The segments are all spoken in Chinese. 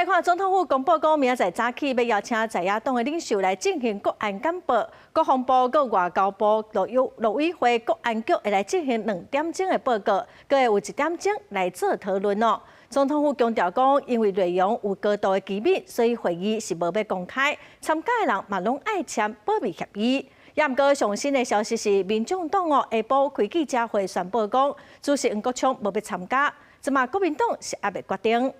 来看，总统府公布讲，明仔载早起要邀请在野党的领袖来进行国安简报，国防部、佮外交部、陆委会、国安局会来进行2点钟的报告，佮会有1点钟来做讨论哦。总统府强调讲，因为内容有高度的机密，所以会议是无要公开，参加的人嘛拢爱签保密协议。也毋过上新的消息是，民众党下晡开记者会宣布讲，主席黄国昌无要参加，即嘛国民党是还未决定。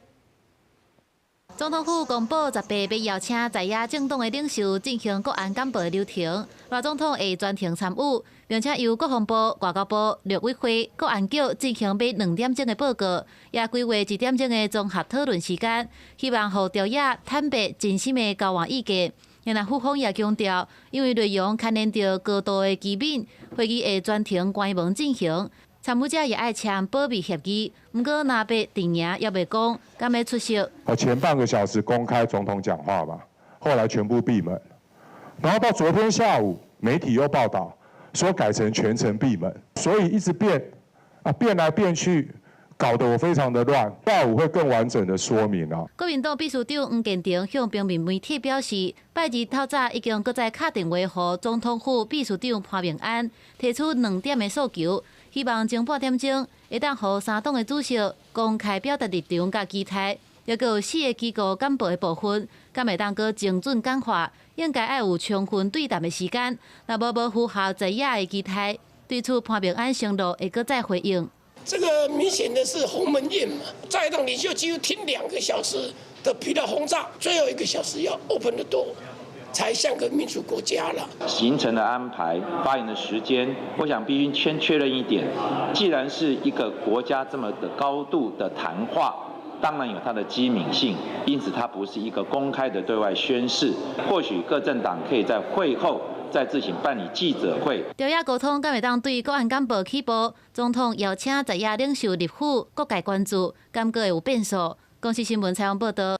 总统府公布18要邀请在野政党的领袖进行国安简报的流程，赖总统会专程参与，并且由国防部、外交部、陆委会、国安局进行每2点钟的报告，也规划1点钟的综合讨论时间，希望互朝野坦白真心的交换意见。然后府方也强调，因为内容牵连到高度的机密，会议会专程关门进行。 参与者也爱签保密协议，不过若要定赢也未讲，敢要出席。前半个小时公开总统讲话嘛，后来全部闭门，然后到昨天下午媒体又报道说改成全程闭门，所以一直变来变去，搞得我非常的乱。下午会更完整的说明啊。国民党秘书长黄建庭向平面媒体表示，拜日透早已经搁再敲电话予总统府秘书长潘明安，提出2点的诉求。 希望前半点钟会当予3党的主席公开表达立场甲期待，也有4个机构简报的部分，敢会当搁精准简化，应该要有充分对谈的时间。若无符合在野的期待，对此潘明安承诺会搁再回应。这个明显的是鸿门宴嘛，在野党领袖几乎听2个小时的疲劳轰炸，最后1个小时要 open the door。 才像个民主国家了。行程的安排、发言的时间，我想必须先确认一点：既然是一个国家这么的高度的谈话，当然有它的机敏性，因此它不是一个公开的对外宣示。或许各政党可以在会后再自行办理记者会。朝野沟通敢会当对国安简报起步，总统邀请在野领袖入府，各界关注，敢阁会有变数。公视新闻采访报道。